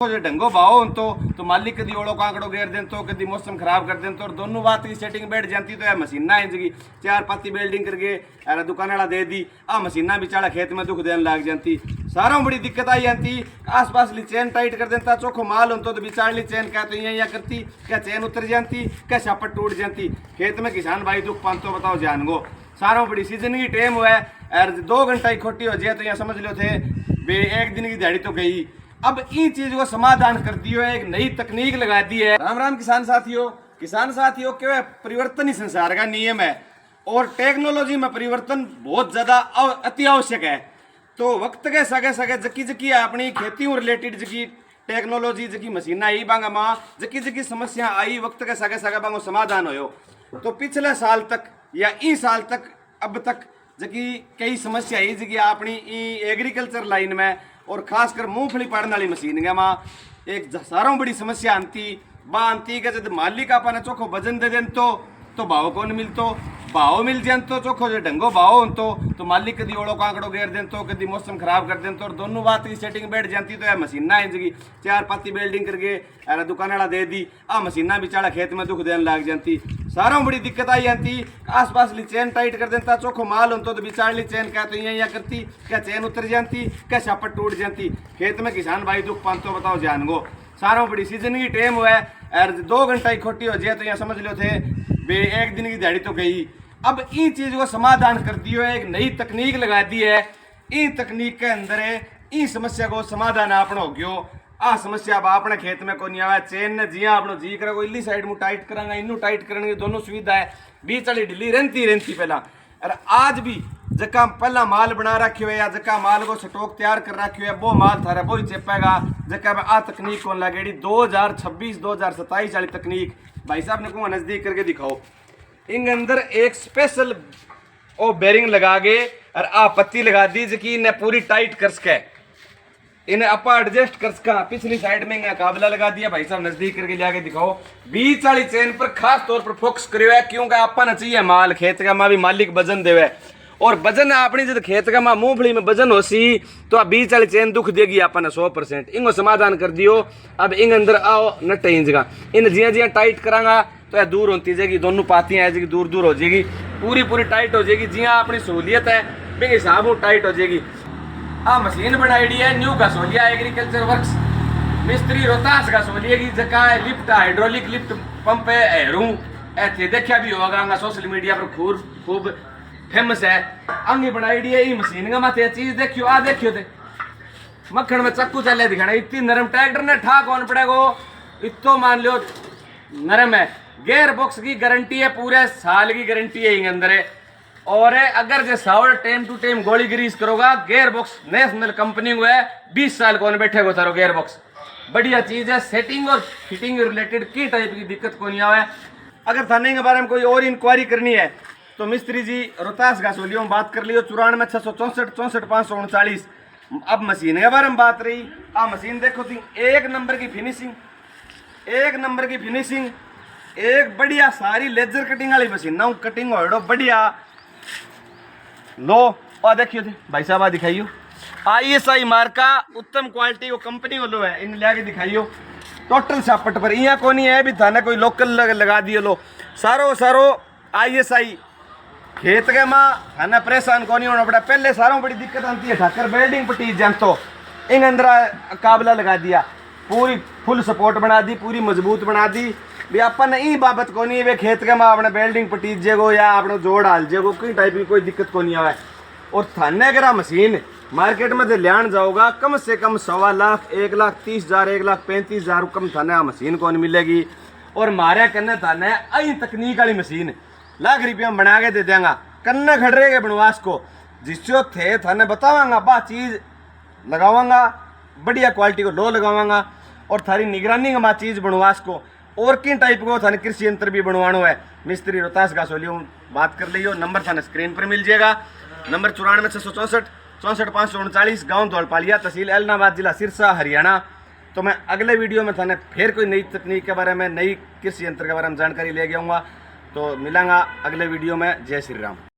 जो ढंगो भाव तो मालिक कदी ओड़ो कांकड़ो घेर दें तो कदी मौसम खराब कर दें तो दोनों बात की सेटिंग बैठ जाती तो मशीना इंजगी चार पाती बिल्डिंग करके दुकान वाला दे दी मशीना बिचारा खेत में दुख देने लग जाती सारा बड़ी दिक्कत आई जाती आस पास ली चैन टाइट कर देता चोखो माल होता तो बिचार ली चैन क्या तो यहाँ करती क्या चैन उतर जाती क्या छापट टूट जाती खेत में किसान भाई दुख पान तो बताओ जान गो सारों बड़ी सीजन की टाइम हुआ है 2 घंटा ही खोटी हो जाए तो यहाँ समझ लो थे बे एक दिन की दिहाड़ी तो गई। अब इन चीज को समाधान कर दियो है, एक नई तकनीक लगा दी है। राम राम किसान साथियों क्यों परिवर्तन ही संसार का नियम है और टेक्नोलॉजी में परिवर्तन बहुत ज्यादा अति आवश्यक है। तो वक्त के सगे सगे जकी जकी अपनी खेती रिलेटेड जकी टेक्नोलॉजी जकी मशीन आई बांगा माँ जकी जकी समस्या आई वक्त के सगे सगे बांगो समाधान हो। तो पिछले साल तक या इस साल तक अब तक जकी कई समस्या आई जकी अपनी एग्रीकल्चर लाइन में और खासकर मूंगफली पाड़ने वाली मशीन है माँ एक सारों बड़ी समस्या आती कि जब मालिक आपने चोखो वजन दे दें तो भाव कौन मिलतो भाव मिल जाए तो चोखो जो ढंगो भाव हो तो मालिक कदी ओड़ो कांकड़ो घेर दें तो कदी मौसम खराब कर दें तो दोनों बात की सेटिंग बैठ जाती तो मशीना इंजगी चार पाती बिल्डिंग करके दुकान वाला दे दी मशीना बिचारा खेत में दुख देने लग जाती सारा बड़ी दिक्कत आई जाती आस पास ली चैन टाइट कर देता चोखो माल होता तो बिचार ली चैन क्या तो यहाँ करती क्या चैन उतर जाती क्या छापट टूट जाती खेत में किसान भाई दुख पान तो बताओ जान गो सारों बड़ी सीजन की टाइम हुआ है 2 घंटा ही खोटी हो जाए तो यहाँ समझ लो थे बे एक दिन की दिहाड़ी तो गई। अब इन चीज को समाधान कर दियो है, एक नई तकनीक लगा दी है। इन तकनीक के अंदर है इन समस्या को समाधान आपनो हो गयो समस्या अब अपने खेत में कोई नहीं आवा चेन ने जिया अपनो जी करे को इली साइड में टाइट करांगा इनू टाइट करने दोनों सुविधा है बीच वाली ढिली रहती पहला और आज भी जका पहला माल बना रखियो है या जका माल को स्टॉक तैयार कर रखियो है वो माल थारा वो ही चेपेगा जका में तकनीक कौन लगेगी 2026-2027 वाली तकनीक भाई साहब ने को नजदीक करके दिखाओ इन अंदर एक स्पेशल ओ बेरिंग लगा के और पत्ती लगा दी जकी ने पूरी टाइट कर सके इन्हें अपा एडजस्ट कर सका पिछली साइड में काबला लगा दिया भाई साहब नजदीक करके लिया दिखाओ बीच वाली चेन पर खास तौर पर फोकस करियो है क्योंकि आपा न चाहिए माल खेत का माँ भी मालिक वजन देवे और वजन अपनी जब खेत का माँ मूंगफली में वजन हो सी तो बीच वाली चेन दुख देगी आपने 100%। इनको समाधान कर दियो अब इन अंदर आओ नट इंजगा इन जिया जिया टाइट करांगा तो यह दूर होती जाएगी दोनों पातियाँ आ जाएगी दूर हो जाएगी पूरी टाइट हो जाएगी जिया अपनी सहूलियत है बे हिसाब वो टाइट हो जाएगी। मशीन बनाई है न्यू घसोलिया एग्रीकल्चर वर्क्स मिस्त्री रोहतास घसोलिया की जगह लिफ्ट हाइड्रोलिक लिफ्ट पंप है हेरू ऐसे देखा भी होगा सोशल मीडिया पर खूब फेमस है अंगी बनाई है ये मशीन का माथे चीज देखियो थे मक्खन में चक्कू चले दिखाना इतनी नरम ट्रैक्टर ने ठा कौन पड़ेगो इतो मान लो नरम है गेयर बॉक्स की गारंटी है पूरे साल की गारंटी है अंदर है और अगर जो सावर टाइम टू टाइम गोली ग्रीस करोगा गेयर बॉक्स नेशनल कंपनी को है 20 साल कौन बैठेगो तारो गेयर बॉक्स बढ़िया चीज है सेटिंग और फिटिंग रिलेटेड की टाइप की दिक्कत को नहीं आवे। अगर थाने के बारे में कोई और इंक्वायरी करनी है तो मिस्त्री जी रोहतास घसोलियों में बात कर लियो 94 अब मशीन के बारे में बात रही मशीन देखो थी एक नंबर की फिनिशिंग एक बढ़िया सारी लेजर कटिंग वाली मशीन ना कटिंग हो बढ़िया लो और देखियो थी भाई साहब दिखाइयो ISI मार्का उत्तम क्वालिटी को कंपनी वालों है इन लिया के दिखाइयो टोटल छापट पर यहाँ को नहीं है भी थाने कोई लोकल लगा दियो लो सारो ISI खेत के माँ थाना परेशान को नहीं होना पड़ा पहले सारों बड़ी दिक्कत आती है ठाकर बिल्डिंग पट्टी जन तो इन अंदर काबला लगा दिया पूरी फुल सपोर्ट बना दी पूरी मजबूत बना दी भी अपन ई बाबत को नहीं वे खेत के माँ अपने बिल्डिंग पटीज जेगो या अपने जोड़ हाल जेगो कोई टाइप की कोई दिक्कत को नहीं आवे और थाने अगर मशीन मार्केट में लियान जाओगा कम से कम 1.25 लाख 1,30,000 1,35,000 कम थाने मशीन को नहीं मिलेगी और मारे कन्ने थाने आई तकनीक वाली मशीन लाख रुपया बना के दे देंगा कन्ने खड़े के बनवास को जिसको थे थाने बतावांगा बा चीज लगावांगा बढ़िया क्वालिटी को लो लगावांगा और थारी निगरानी का चीज बनवास को और किन टाइप को थाने कृषि यंत्र भी बनवानो है मिस्त्री रोहतास घसोलियों बात कर लियो नंबर थाने स्क्रीन पर मिल जाएगा नंबर 94 664 539 गाँव धौलपालिया तहसील एलनाबाद जिला सिरसा हरियाणा। तो मैं अगले वीडियो में थाने फिर कोई नई तकनीक के बारे में नई कृषि यंत्र के बारे में जानकारी ले गया तो मिलांगा अगले वीडियो में। जय श्री राम।